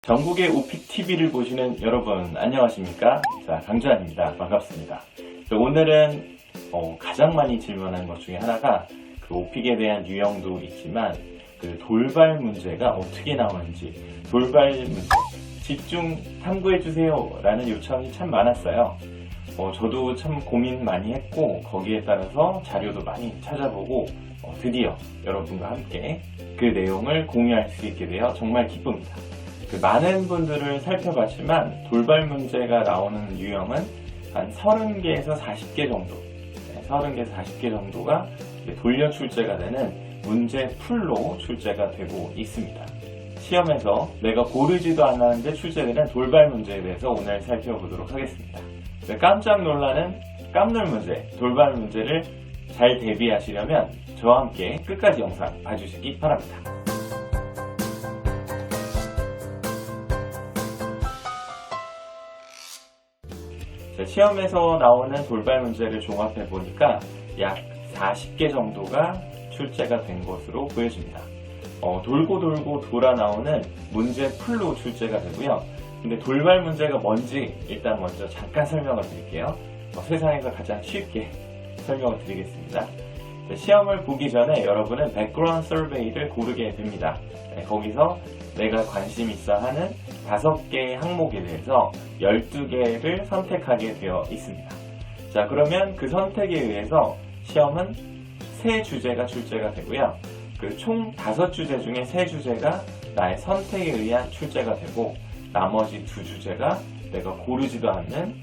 전국의 오픽TV를 보시는 여러분 안녕하십니까? 자, 강주환입니다. 반갑습니다. 오늘은 가장 많이 질문하는 것 중에 하나가 그 오픽에 대한 유형도 있지만 그 돌발 문제가 어떻게 나오는지, 돌발 문제 집중 탐구해주세요 라는 요청이 참 많았어요. 저도 참 고민 많이 했고 거기에 따라서 자료도 많이 찾아보고 드디어 여러분과 함께 그 내용을 공유할 수 있게 되어 정말 기쁩니다. 많은 분들을 살펴봤지만 돌발 문제가 나오는 유형은 한 30개에서 40개 정도, 30개에서 40개 정도가 돌려 출제가 되는 문제 풀로 출제가 되고 있습니다. 시험에서 내가 고르지도 않았는데 출제되는 돌발 문제에 대해서 오늘 살펴보도록 하겠습니다. 깜짝 놀라는 깜놀 문제, 돌발 문제를 잘 대비하시려면 저와 함께 끝까지 영상 봐주시기 바랍니다. 시험에서 나오는 돌발 문제를 종합해 보니까 약 40개 정도가 출제가 된 것으로 보여집니다. 돌고 돌고 돌아 나오는 문제 풀로 출제가 되고요. 근데 돌발 문제가 뭔지 일단 먼저 잠깐 설명을 드릴게요. 세상에서 가장 쉽게 설명을 드리겠습니다. 시험을 보기 전에 여러분은 백그라운드 서베이를 고르게 됩니다. 거기서 내가 관심 있어 하는 5개의 항목에 대해서 12개를 선택하게 되어 있습니다. 자, 그러면 그 선택에 의해서 시험은 3주제가 출제가 되고요. 총 5주제 중에 3주제가 나의 선택에 의한 출제가 되고 나머지 2주제가 내가 고르지도 않는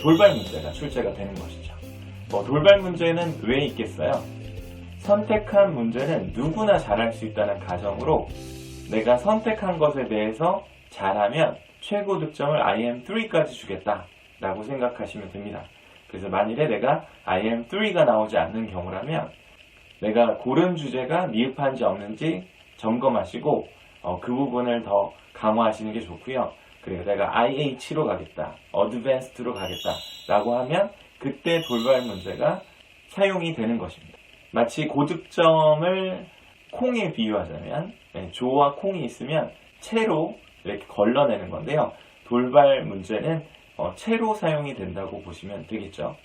돌발 문제가 출제가 되는 것이죠. 돌발 문제는 왜 있겠어요? 선택한 문제는 누구나 잘할 수 있다는 가정으로 내가 선택한 것에 대해서 잘하면 최고 득점을 IM3까지 주겠다 라고 생각하시면 됩니다. 그래서 만일에 내가 IM3가 나오지 않는 경우라면 내가 고른 주제가 미흡한지 없는지 점검하시고 그 부분을 더 강화하시는 게 좋고요. 그리고 내가 IH로 가겠다, 어드밴스드로 가겠다 라고 하면 그때 돌발 문제가 사용이 되는 것입니다. 마치 고득점을 콩에 비유하자면 조와 콩이 있으면 채로 이렇게 걸러내는 건데요. 돌발 문제는 채로 사용이 된다고 보시면 되겠죠.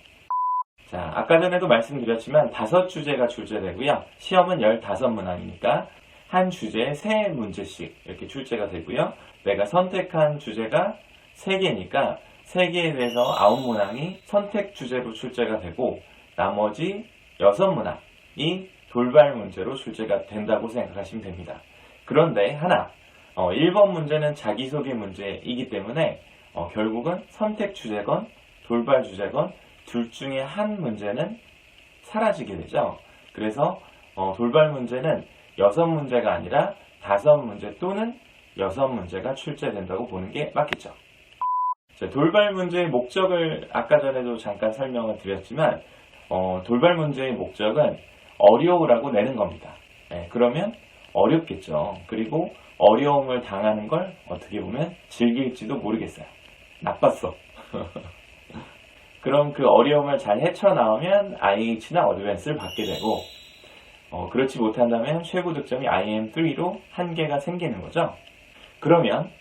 자, 아까 전에도 말씀드렸지만 5주제가 출제되고요. 시험은 15문항이니까 한 주제에 3문제씩 이렇게 출제가 되고요. 내가 선택한 주제가 3개니까 3개에 대해서 9문항이 선택 주제로 출제가 되고 나머지 6문항이 돌발 문제로 출제가 된다고 생각하시면 됩니다. 그런데 하나, 1번 문제는 자기소개 문제이기 때문에 결국은 선택 주제건 돌발 주제건 둘 중에 한 문제는 사라지게 되죠. 그래서 돌발 문제는 6문제가 아니라 5문제 또는 6문제가 출제된다고 보는 게 맞겠죠. 자, 돌발 문제의 목적을 아까 전에도 잠깐 설명을 드렸지만 돌발 문제의 목적은 어려우라고 내는 겁니다. 그러면 어렵겠죠. 그리고 어려움을 당하는 걸 어떻게 보면 즐길지도 모르겠어요. 나빴어. 그럼 그 어려움을 잘 헤쳐나오면 IH나 어드밴스를 받게 되고 그렇지 못한다면 최고 득점이 IM3로 한계가 생기는 거죠. 그러면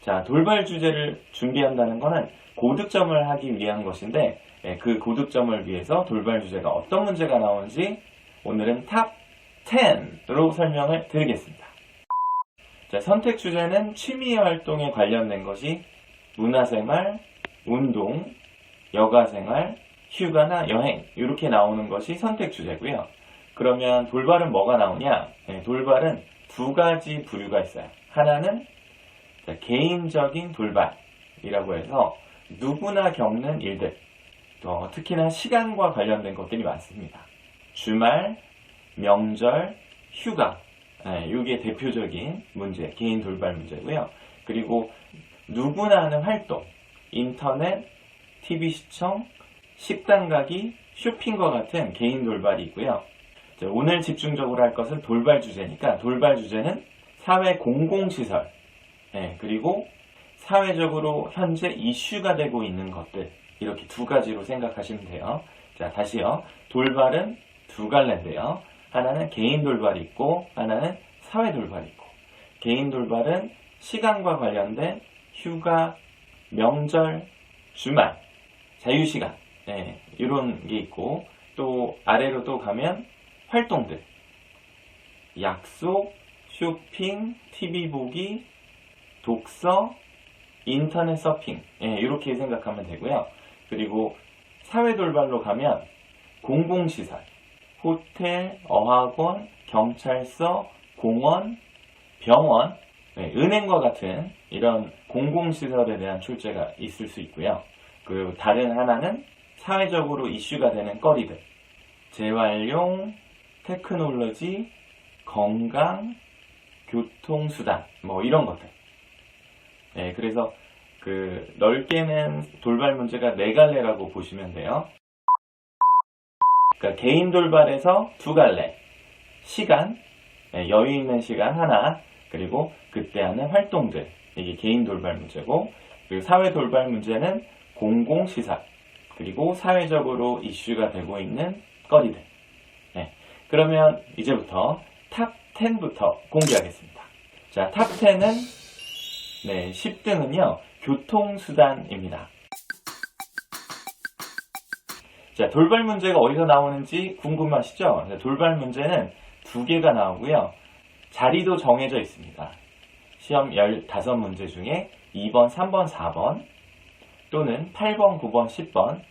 자, 돌발 주제를 준비한다는 것은 고득점을 하기 위한 것인데 그 고득점을 위해서 돌발 주제가 어떤 문제가 나오는지 오늘은 탑 10으로 설명을 드리겠습니다. 자, 선택 주제는 취미 활동에 관련된 것이 문화생활, 운동, 여가생활, 휴가나 여행 이렇게 나오는 것이 선택 주제고요. 그러면 돌발은 뭐가 나오냐? 돌발은 2가지 부류가 있어요. 하나는 개인적인 돌발이라고 해서 누구나 겪는 일들, 특히나 시간과 관련된 것들이 많습니다. 주말, 명절, 휴가, 이게 대표적인 문제, 개인 돌발 문제고요. 그리고 누구나 하는 활동, 인터넷, TV 시청, 식당 가기, 쇼핑과 같은 개인 돌발이 있고요. 자, 오늘 집중적으로 할 것은 돌발 주제니까 돌발 주제는 사회 공공시설, 그리고 사회적으로 현재 이슈가 되고 있는 것들, 이렇게 2가지로 생각하시면 돼요. 자, 다시요. 돌발은 2갈래인데요. 하나는 개인 돌발이 있고 하나는 사회 돌발이 있고, 개인 돌발은 시간과 관련된 휴가, 명절, 주말, 자유시간, 이런 게 있고, 또 아래로 또 가면 활동들, 약속, 쇼핑, TV 보기, 독서, 인터넷 서핑, 이렇게 생각하면 되고요. 그리고 사회 돌발로 가면 공공시설, 호텔, 어학원, 경찰서, 공원, 병원, 은행과 같은 이런 공공시설에 대한 출제가 있을 수 있고요. 그리고 다른 하나는 사회적으로 이슈가 되는 거리들, 재활용, 테크놀로지, 건강, 교통수단, 뭐 이런 것들. 그래서 그 넓게는 돌발 문제가 4갈래라고 보시면 돼요. 그러니까 개인 돌발에서 2갈래. 시간, 여유 있는 시간 하나, 그리고 그때 하는 활동들. 이게 개인 돌발 문제고, 그리고 사회 돌발 문제는 공공시설, 그리고 사회적으로 이슈가 되고 있는 거리들. 그러면 이제부터 탑 10부터 공개하겠습니다. 자, 탑 10은 10등은요, 교통수단입니다. 자, 돌발 문제가 어디서 나오는지 궁금하시죠? 돌발 문제는 2개가 나오고요. 자리도 정해져 있습니다. 시험 15문제 중에 2번, 3번, 4번, 또는 8번, 9번, 10번,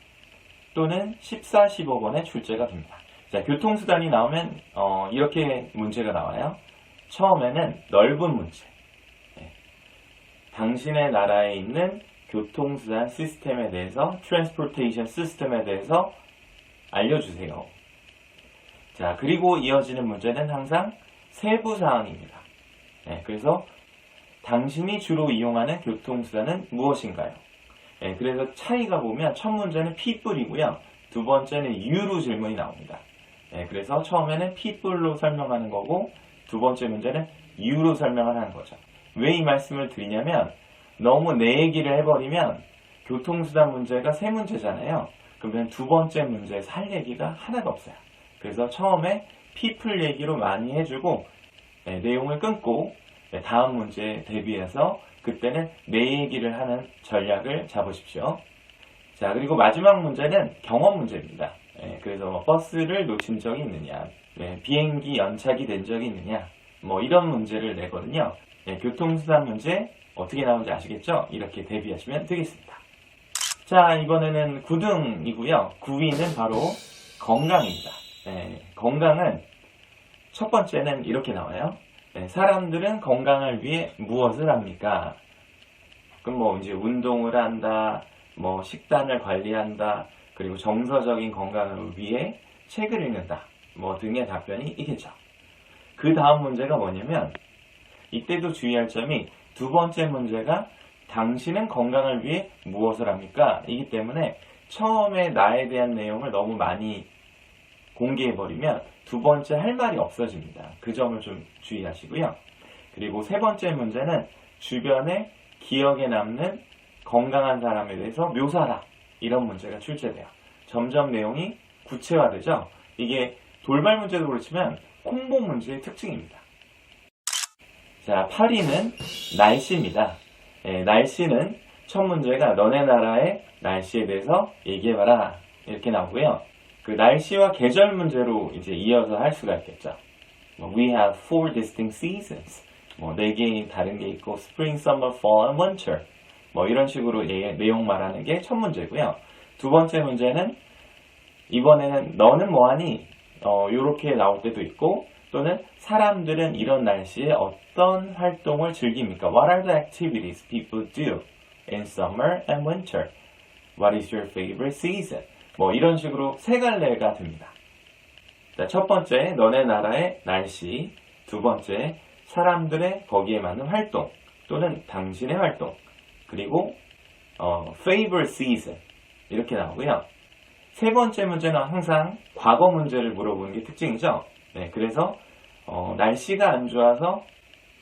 또는 14, 15번에 출제가 됩니다. 자, 교통수단이 나오면 이렇게 문제가 나와요. 처음에는 넓은 문제. 당신의 나라에 있는 교통수단 시스템에 대해서, 트랜스포테이션 시스템에 대해서 알려주세요. 자, 그리고 이어지는 문제는 항상 세부사항입니다. 그래서 당신이 주로 이용하는 교통수단은 무엇인가요? 그래서 차이가 보면 첫 문제는 people이고요. 두 번째는 you로 질문이 나옵니다. 그래서 처음에는 people로 설명하는 거고, 두 번째 문제는 you로 설명을 하는 거죠. 왜 이 말씀을 드리냐면, 너무 내 얘기를 해버리면 교통수단 문제가 3문제잖아요. 그러면 두 번째 문제에서 할 얘기가 하나도 없어요. 그래서 처음에 people 얘기로 많이 해주고, 내용을 끊고, 다음 문제에 대비해서 그때는 내 얘기를 하는 전략을 잡으십시오. 자, 그리고 마지막 문제는 경험 문제입니다. 그래서 버스를 놓친 적이 있느냐, 비행기 연착이 된 적이 있느냐, 뭐 이런 문제를 내거든요. 교통수단 문제 어떻게 나오는지 아시겠죠? 이렇게 대비하시면 되겠습니다. 자, 이번에는 9등이고요. 9위는 바로 건강입니다. 건강은 첫 번째는 이렇게 나와요. 사람들은 건강을 위해 무엇을 합니까? 그럼 뭐 이제 운동을 한다, 뭐 식단을 관리한다, 그리고 정서적인 건강을 위해 책을 읽는다, 뭐 등의 답변이 있겠죠. 그 다음 문제가 뭐냐면, 이때도 주의할 점이 두 번째 문제가 당신은 건강을 위해 무엇을 합니까? 이기 때문에 처음에 나에 대한 내용을 너무 많이 공개해버리면 두 번째 할 말이 없어집니다. 그 점을 좀 주의하시고요. 그리고 세 번째 문제는 주변에 기억에 남는 건강한 사람에 대해서 묘사하라. 이런 문제가 출제돼요. 점점 내용이 구체화되죠. 이게 돌발 문제도 그렇지만 콤보 문제의 특징입니다. 자, 8위는 날씨입니다. 날씨는 첫 문제가 너네 나라의 날씨에 대해서 얘기해봐라. 이렇게 나오고요. 그 날씨와 계절 문제로 이제 이어서 할 수가 있겠죠. We have 4 distinct seasons. 뭐 4개의 다른 게 있고 Spring, Summer, Fall, and Winter. 뭐 이런 식으로 내용 말하는 게 첫 문제고요. 두 번째 문제는 이번에는 너는 뭐하니? 요렇게 나올 때도 있고, 또는 사람들은 이런 날씨에 어떤 활동을 즐깁니까? What are the activities people do in summer and winter? What is your favorite season? 뭐 이런 식으로 3갈래가 됩니다. 자, 첫 번째, 너네 나라의 날씨. 두 번째, 사람들의 거기에 맞는 활동 또는 당신의 활동. 그리고 favorite season 이렇게 나오고요. 세 번째 문제는 항상 과거 문제를 물어보는 게 특징이죠. 그래서 날씨가 안 좋아서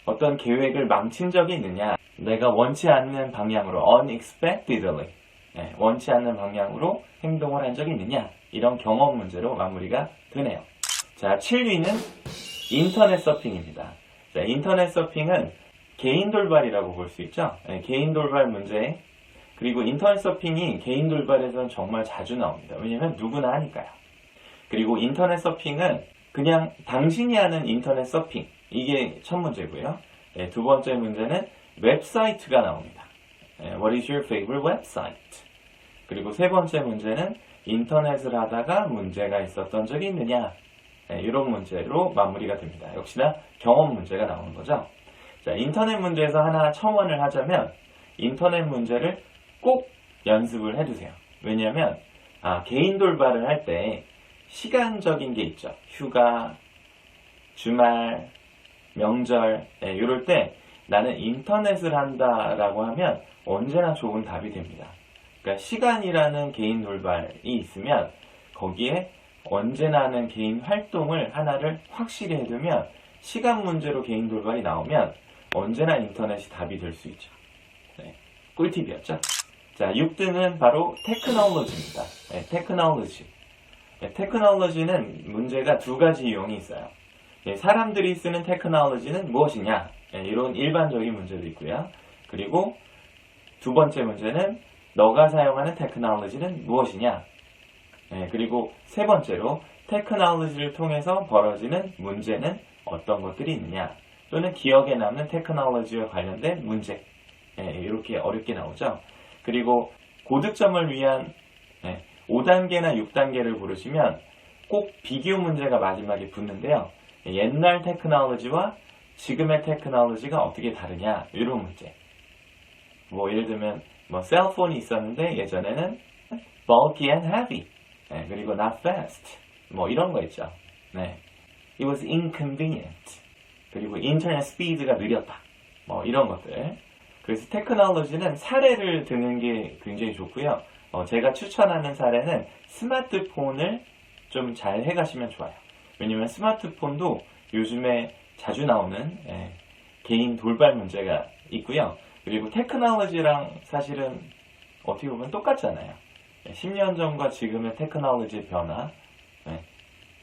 어떤 계획을 망친 적이 있느냐, 내가 원치 않는 방향으로 unexpectedly 원치 않는 방향으로 행동을 한 적이 있느냐, 이런 경험 문제로 마무리가 되네요. 자, 7위는 인터넷 서핑입니다. 자, 인터넷 서핑은 개인 돌발이라고 볼 수 있죠. 네, 개인 돌발 문제. 그리고 인터넷 서핑이 개인 돌발에서는 정말 자주 나옵니다. 왜냐면 누구나 하니까요. 그리고 인터넷 서핑은 그냥 당신이 하는 인터넷 서핑. 이게 첫 문제고요. 네, 두 번째 문제는 웹사이트가 나옵니다. 네, What is your favorite website? 그리고 세 번째 문제는 인터넷을 하다가 문제가 있었던 적이 있느냐? 네, 이런 문제로 마무리가 됩니다. 역시나 경험 문제가 나오는 거죠. 자, 인터넷 문제에서 하나 첨언을 하자면 인터넷 문제를 꼭 연습을 해두세요. 왜냐하면 개인 돌발을 할 때 시간적인 게 있죠. 휴가, 주말, 명절 이럴 때 나는 인터넷을 한다라고 하면 언제나 좋은 답이 됩니다. 그러니까 시간이라는 개인 돌발이 있으면 거기에 언제나 하는 개인 활동을 하나를 확실히 해두면 시간 문제로 개인 돌발이 나오면 언제나 인터넷이 답이 될 수 있죠. 네, 꿀팁이었죠. 자, 6등은 바로 테크놀로지입니다. 네, 테크놀로지. 네, 테크놀로지는 문제가 두 가지 유형이 있어요. 네, 사람들이 쓰는 테크놀로지는 무엇이냐? 네, 이런 일반적인 문제도 있고요. 그리고 두 번째 문제는 너가 사용하는 테크놀로지는 무엇이냐? 네, 그리고 세 번째로 테크놀로지를 통해서 벌어지는 문제는 어떤 것들이 있느냐? 또는 기억에 남는 테크놀로지와 관련된 문제. 네, 이렇게 어렵게 나오죠. 그리고 고득점을 위한 5단계나 6단계를 고르시면 꼭 비교 문제가 마지막에 붙는데요. 옛날 테크놀로지와 지금의 테크놀로지가 어떻게 다르냐 이런 문제. 뭐 예를 들면 셀폰이 있었는데 예전에는 bulky and heavy 그리고 not fast 뭐 이런 거 있죠. 네. It was inconvenient 그리고 인터넷 스피드가 느렸다 뭐 이런 것들. 그래서 테크놀로지는 사례를 드는 게 굉장히 좋고요. 제가 추천하는 사례는 스마트폰을 좀 잘 해가시면 좋아요. 왜냐면 스마트폰도 요즘에 자주 나오는 개인 돌발 문제가 있고요. 그리고 테크놀로지랑 사실은 어떻게 보면 똑같잖아요. 10년 전과 지금의 테크놀로지의 변화.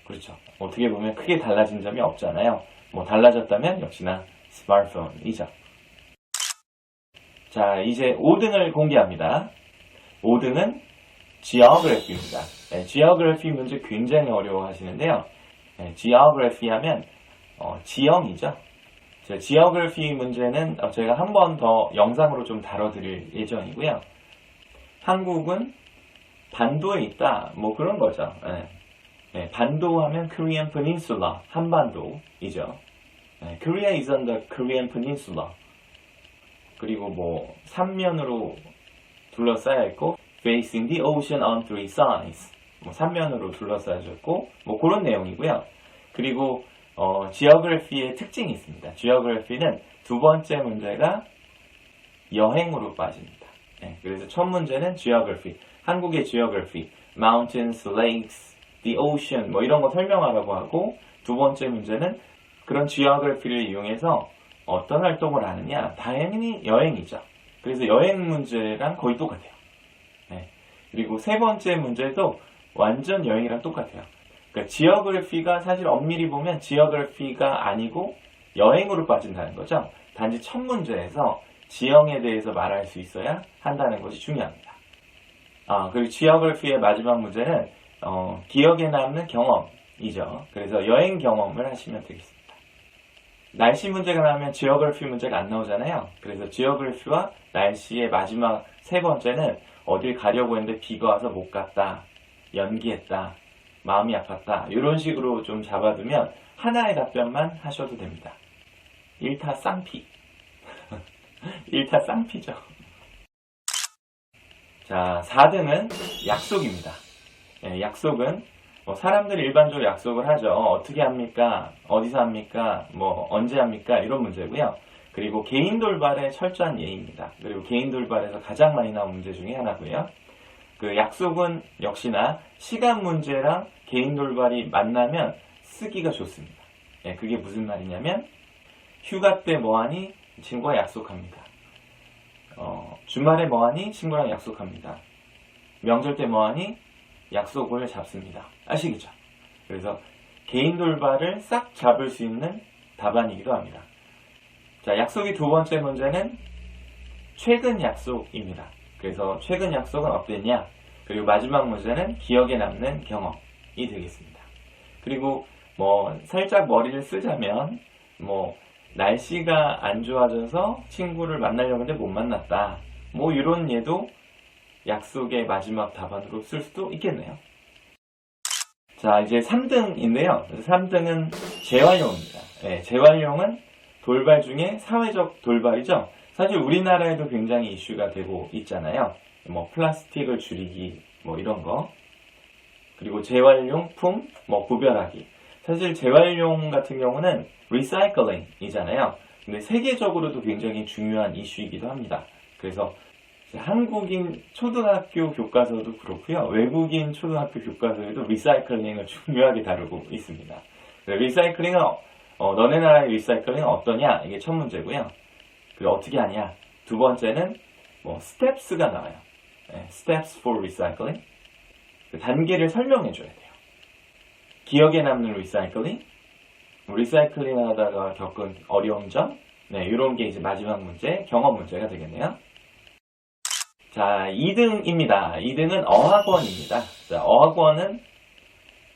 그렇죠. 어떻게 보면 크게 달라진 점이 없잖아요. 뭐 달라졌다면 역시나 스마트폰이죠. 자, 이제 5등을 공개합니다. 5등은 Geography입니다. Geography 문제 굉장히 어려워하시는데요. Geography 하면 지형이죠. Geography 문제는 제가 한 번 더 영상으로 좀 다뤄드릴 예정이고요. 한국은 반도에 있다, 뭐 그런 거죠. 반도 하면 Korean Peninsula, 한반도이죠. Korea is on the Korean Peninsula. 그리고 뭐 삼면으로 둘러싸여 있고 facing the ocean on three sides. 뭐 삼면으로 둘러싸여져 있고 뭐 그런 내용이고요. 그리고 geography의 특징이 있습니다. geography는 두 번째 문제가 여행으로 빠집니다. 그래서 첫 문제는 geography, 한국의 geography, mountains, lakes, the ocean 뭐 이런 거 설명하라고 하고 두 번째 문제는 그런 geography를 이용해서 어떤 활동을 하느냐? 당연히 여행이죠. 그래서 여행 문제랑 거의 똑같아요. 그리고 세 번째 문제도 완전 여행이랑 똑같아요. 그러니까 지오그래피가 사실 엄밀히 보면 지오그래피가 아니고 여행으로 빠진다는 거죠. 단지 첫 문제에서 지형에 대해서 말할 수 있어야 한다는 것이 중요합니다. 그리고 지오그래피의 마지막 문제는 기억에 남는 경험이죠. 그래서 여행 경험을 하시면 되겠습니다. 날씨 문제가 나오면 지오그래피 문제가 안 나오잖아요. 그래서 지오그래피와 날씨의 마지막 세 번째는 어딜 가려고 했는데 비가 와서 못 갔다, 연기했다, 마음이 아팠다 이런 식으로 좀 잡아두면 하나의 답변만 하셔도 됩니다. 일타쌍피. 일타쌍피죠. 자, 4등은 약속입니다. 약속은 사람들이 일반적으로 약속을 하죠. 어떻게 합니까? 어디서 합니까? 뭐 언제 합니까? 이런 문제고요. 그리고 개인 돌발의 철저한 예입니다. 그리고 개인 돌발에서 가장 많이 나온 문제 중에 하나고요. 그 약속은 역시나 시간 문제랑 개인 돌발이 만나면 쓰기가 좋습니다. 그게 무슨 말이냐면 휴가 때 뭐하니? 친구와 약속합니다. 주말에 뭐하니? 친구랑 약속합니다. 명절 때 뭐하니? 약속을 잡습니다. 아시겠죠? 그래서 개인 돌발을 싹 잡을 수 있는 답안이기도 합니다. 자, 약속이 두 번째 문제는 최근 약속입니다. 그래서 최근 약속은 어땠냐? 그리고 마지막 문제는 기억에 남는 경험이 되겠습니다. 그리고 살짝 머리를 쓰자면 날씨가 안 좋아져서 친구를 만나려고 했는데 못 만났다. 이런 예도 약속의 마지막 답안으로 쓸 수도 있겠네요. 자, 이제 3등인데요. 3등은 재활용입니다. 네, 재활용은 돌발 중에 사회적 돌발이죠. 사실 우리나라에도 굉장히 이슈가 되고 있잖아요. 플라스틱을 줄이기, 이런 거. 그리고 재활용품, 구별하기. 사실 재활용 같은 경우는 리사이클링이잖아요. 근데 세계적으로도 굉장히 중요한 이슈이기도 합니다. 그래서 한국인 초등학교 교과서도 그렇고요. 외국인 초등학교 교과서에도 리사이클링을 중요하게 다루고 있습니다. 리사이클링은 너네 나라의 리사이클링은 어떠냐? 이게 첫 문제고요. 그리고 어떻게 하냐? 두 번째는 steps가 나와요. 네, steps for recycling. 그 단계를 설명해 줘야 돼요. 기억에 남는 리사이클링, 리사이클링 하다가 겪은 어려운 점, 네, 이런 게 이제 마지막 문제, 경험 문제가 되겠네요. 자, 2등입니다. 2등은 어학원입니다. 자, 어학원은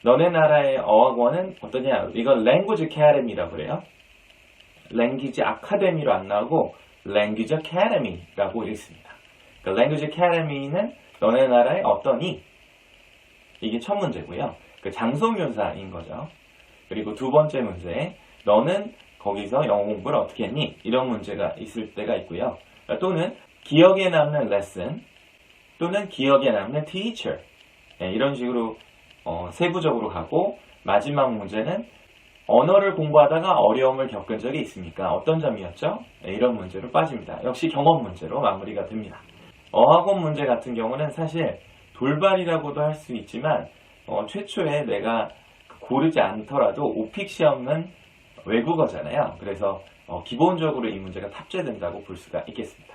너네 나라의 어학원은 어떠냐? 이건 Language Academy라고 그래요. Language Academy로 안 나오고 Language Academy라고 읽습니다. 그러니까 Language Academy는 너네 나라의 어떠니? 이게 첫 문제고요. 그 장소묘사인 거죠. 그리고 두 번째 문제, 너는 거기서 영어 공부를 어떻게 했니? 이런 문제가 있을 때가 있고요. 또는 기억에 남는 lesson, 또는 기억에 남는 teacher. 네, 이런 식으로 세부적으로 가고, 마지막 문제는 언어를 공부하다가 어려움을 겪은 적이 있습니까? 어떤 점이었죠? 네, 이런 문제로 빠집니다. 역시 경험 문제로 마무리가 됩니다. 어학원 문제 같은 경우는 사실 돌발이라고도 할 수 있지만 최초에 내가 고르지 않더라도 오픽 시험은 외국어잖아요. 그래서 기본적으로 이 문제가 탑재된다고 볼 수가 있겠습니다.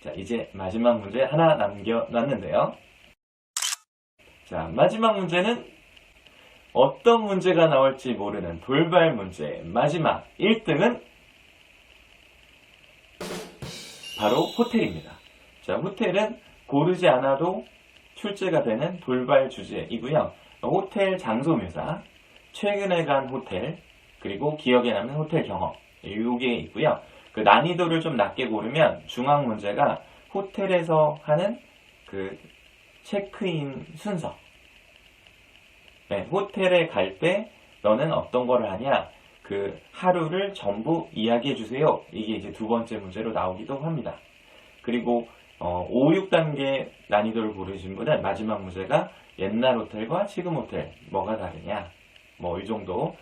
자, 이제 마지막 문제 하나 남겨놨는데요. 자, 마지막 문제는 어떤 문제가 나올지 모르는 돌발 문제. 마지막 1등은 바로 호텔입니다. 자, 호텔은 고르지 않아도 출제가 되는 돌발 주제이고요. 호텔 장소 묘사, 최근에 간 호텔, 그리고 기억에 남는 호텔 경험, 이게 있고요. 그 난이도를 좀 낮게 고르면 중앙 문제가 호텔에서 하는 그 체크인 순서. 네, 호텔에 갈 때 너는 어떤 거를 하냐? 그 하루를 전부 이야기해 주세요. 이게 이제 두 번째 문제로 나오기도 합니다. 그리고 5, 6단계 난이도를 고르신 분은 마지막 문제가 옛날 호텔과 지금 호텔 뭐가 다르냐? 이 정도.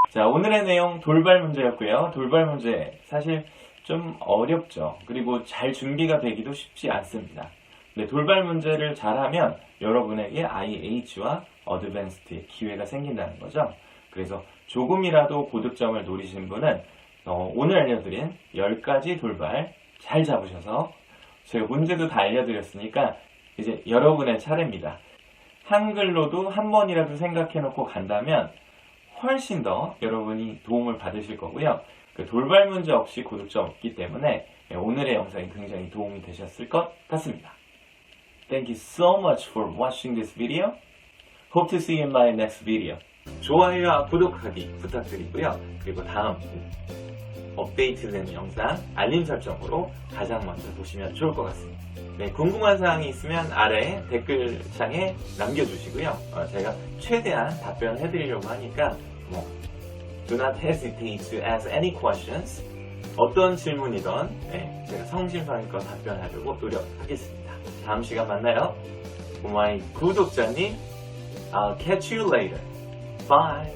자, 오늘의 내용 돌발 문제였고요. 돌발 문제 사실 좀 어렵죠. 그리고 잘 준비가 되기도 쉽지 않습니다. 근데 돌발 문제를 잘하면 여러분에게 IH와 어드밴스드의 기회가 생긴다는 거죠. 그래서 조금이라도 고득점을 노리신 분은 오늘 알려드린 10가지 돌발 잘 잡으셔서 제가 문제도 다 알려드렸으니까 이제 여러분의 차례입니다. 한글로도 한 번이라도 생각해놓고 간다면 훨씬 더 여러분이 도움을 받으실 거고요. 그 돌발 문제 없이 고득점 없기 때문에 오늘의 영상이 굉장히 도움이 되셨을 것 같습니다. Thank you so much for watching this video. Hope to see you in my next video. 좋아요와 구독하기 부탁드리고요. 그리고 다음 업데이트된 영상 알림 설정으로 가장 먼저 보시면 좋을 것 같습니다. 네, 궁금한 사항이 있으면 아래 댓글창에 남겨주시고요. 제가 최대한 답변해드리려고 하니까 do not hesitate to ask any questions. 어떤 질문이든 제가 성심성의껏 답변하려고 노력하겠습니다. 다음 시간 만나요. 고마이 구독자님, I'll catch you later. Bye.